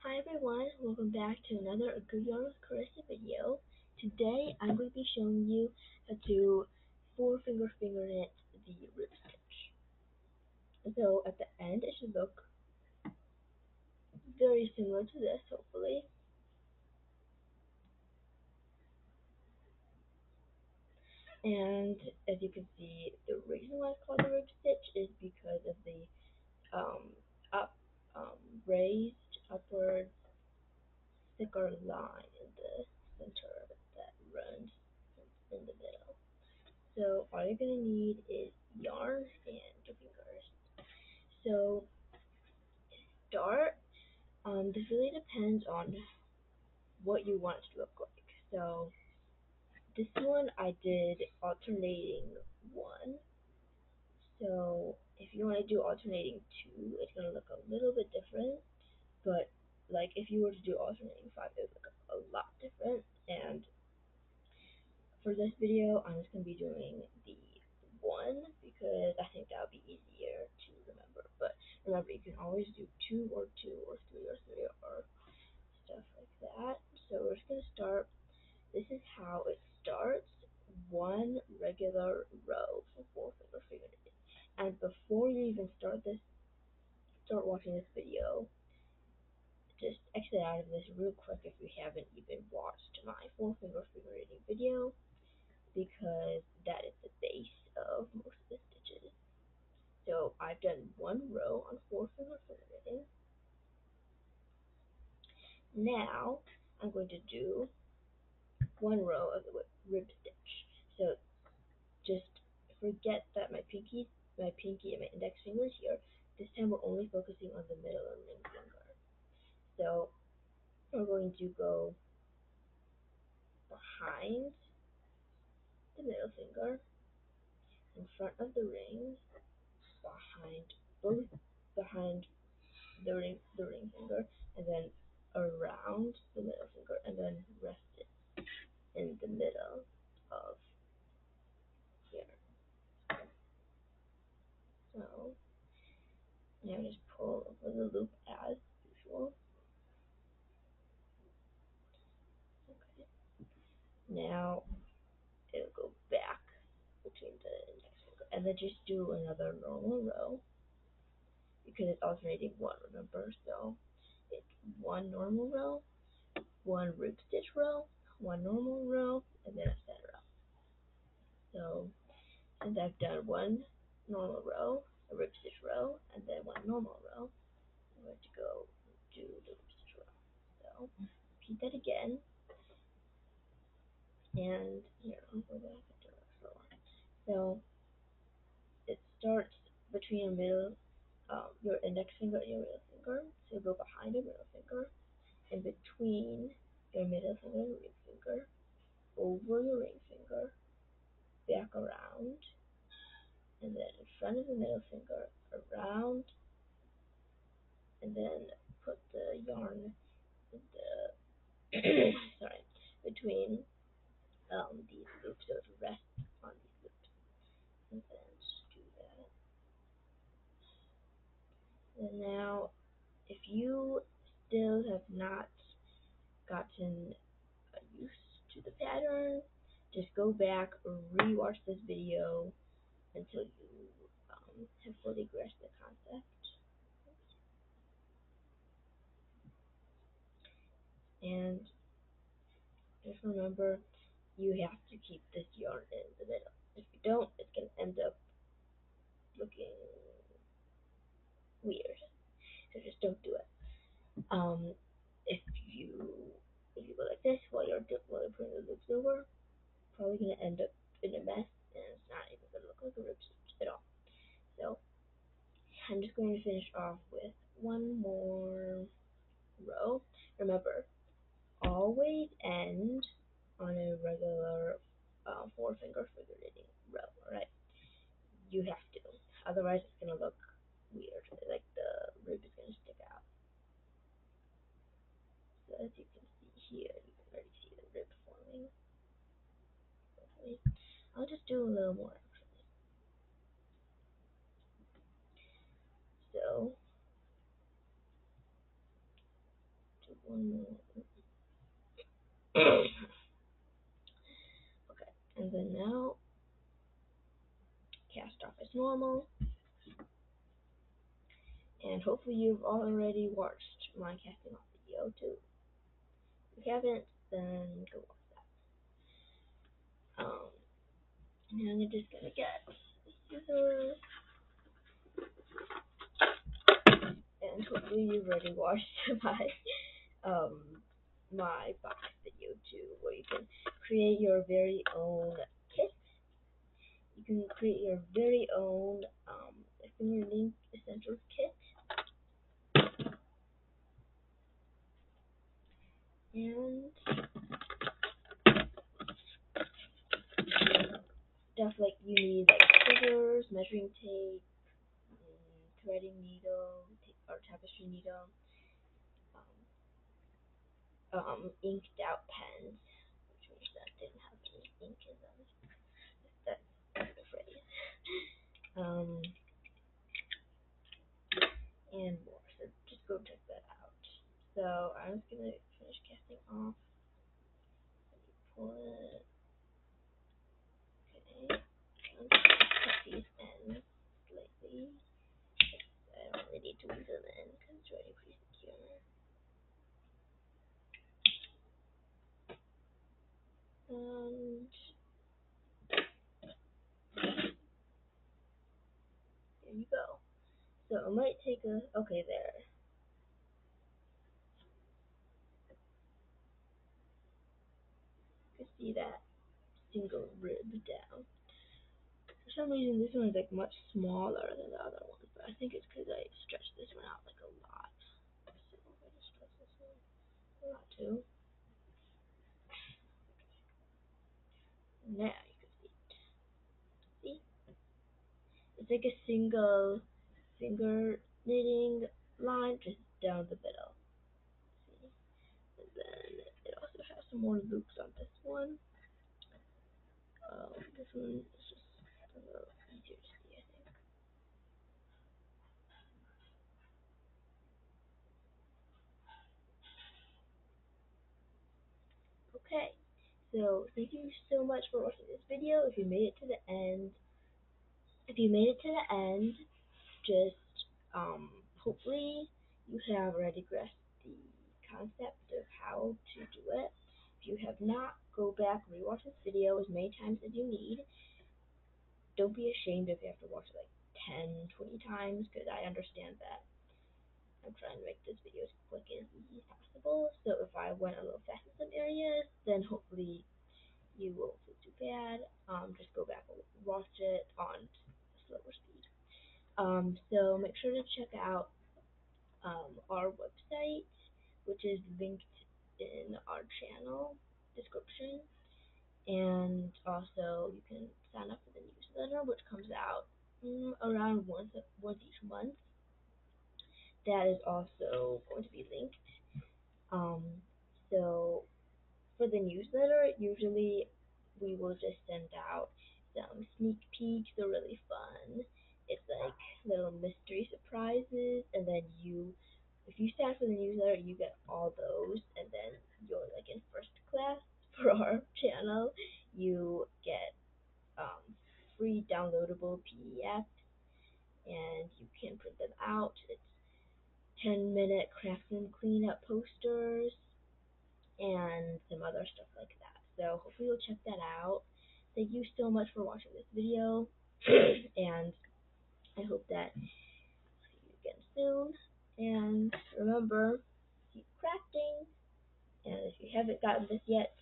Hi everyone, welcome back to another A Good Yarn with Carissa video. Today I'm going to be showing you how to finger knit the rib stitch. So at the end it should look very similar to this, hopefully. And as you can see, the reason why it's called the rib stitch is because of the um, up raised upward thicker line in the center that runs in the middle. So all you're going to need is yarn and your fingers. So start, this really depends on what you want it to look like. So this one I did alternating one. So if you want to do alternating two, it's going to look a little bit different. But like if you were to do alternating five, it would look a lot different. And for this video, I'm just going to be doing the one because I think that would be easier to remember. But remember, you can always do two or three or stuff like that. So we're just going to start. This is how it starts. One regular row for finger knitting. And before you even start watching this video, just exit out of this real quick if you haven't even watched my finger knitting video, because that is the base of most of the stitches. So I've done one row on finger knitting. Now I'm going to do one row of the rib stitch. So just forget that my pinky and my index finger is here. This time we're only focusing on the middle and ring finger. So we're going to go behind the middle finger, in front of the ring, behind the ring finger, and then around the middle finger, and then rest it in the middle of here. So now just pull over the loop as usual. Okay. Now it'll go back between the index finger, and then just do another normal row because it's alternating one, remember? So it's one normal row, one rib stitch row, one normal row, and then a center row. So since I've done one normal row, a rib stitch row, and then one normal row, I'm going to go do the rib stitch row. So repeat that again, and here I'll go back to the floor. So it starts between your index finger and your middle finger. So you go behind your middle finger, in between your middle finger and ring finger, over your ring finger, back around, and then in front of the middle finger, around, and then put the yarn sorry, between these loops, so to rest on these loops, and then just do that. And now, if you still have not gotten used to the pattern, just go back, rewatch this video until you have fully grasped the concept. And just remember, you have to keep this yarn in the middle. If you don't, it's going to end up looking weird. So just don't do it. Um, if you go like this while you're putting the loops over, probably going to end up in a mess, and it's not even going to look like a rib stitch at all. So I'm just going to finish off with one more row. Remember, always end on a regular four-finger knitting row, alright? You have to, otherwise it's going to look weird, like the rib is going to stick out. So as you can see here, you can already see the rib forming. Okay. I'll just do a little more actually. So One more. Okay, and then now cast off as normal. And hopefully you've already watched my casting off video too. If you haven't, then go watch that. And I'm just gonna get scissors, and hopefully you've already watched um my box video too, where you can create your very own kit. You can create your very own Fingerlink Essentials kit, and stuff like you need like scissors, measuring tape, threading needle, or tapestry needle, inked out pens, which means that didn't have any ink in them. That's the phrase. Um, and more. So just go check that out. So I'm just gonna finish casting off. Pull it. Okay. Cut these ends slightly. I don't really need to weave them in because it's already pretty secure. And there you go. So it might take okay there. You can see that single rib down. For some reason this one is like much smaller than the other one, but I think it's because I stretched this one out like a lot. So if I just stretch this one a lot too. Now you can see it. See? It's like a single finger knitting line just down the middle. See? And then it also has some more loops on this one. This one is just a little easier to see, I think. Okay, so thank you so much for watching this video. If you made it to the end, just hopefully you have already grasped the concept of how to do it. If you have not, go back, rewatch this video as many times as you need. Don't be ashamed if you have to watch it like 10, 20 times, because I understand that. I'm trying to make this video as quick and easy as possible, so if I went a little fast in some areas, then hopefully you won't feel too bad. Just go back and watch it on slower speed. So make sure to check out our website, which is linked in our channel description, and also you can sign up for the newsletter, which comes out around once each month. That is also going to be linked. Um, so for the newsletter, usually we will just send out some sneak peeks. They're really fun. It's like little mystery surprises, and then if you sign up for the newsletter, you get all those, and then you're like in first class for our channel. You get free downloadable PDFs, and you can print them out. It's 10-minute craftsman cleanup posters, and some other stuff like that. So hopefully you'll check that out. Thank you so much for watching this video, and I hope that see you again soon. And remember, keep crafting. And if you haven't gotten this yet,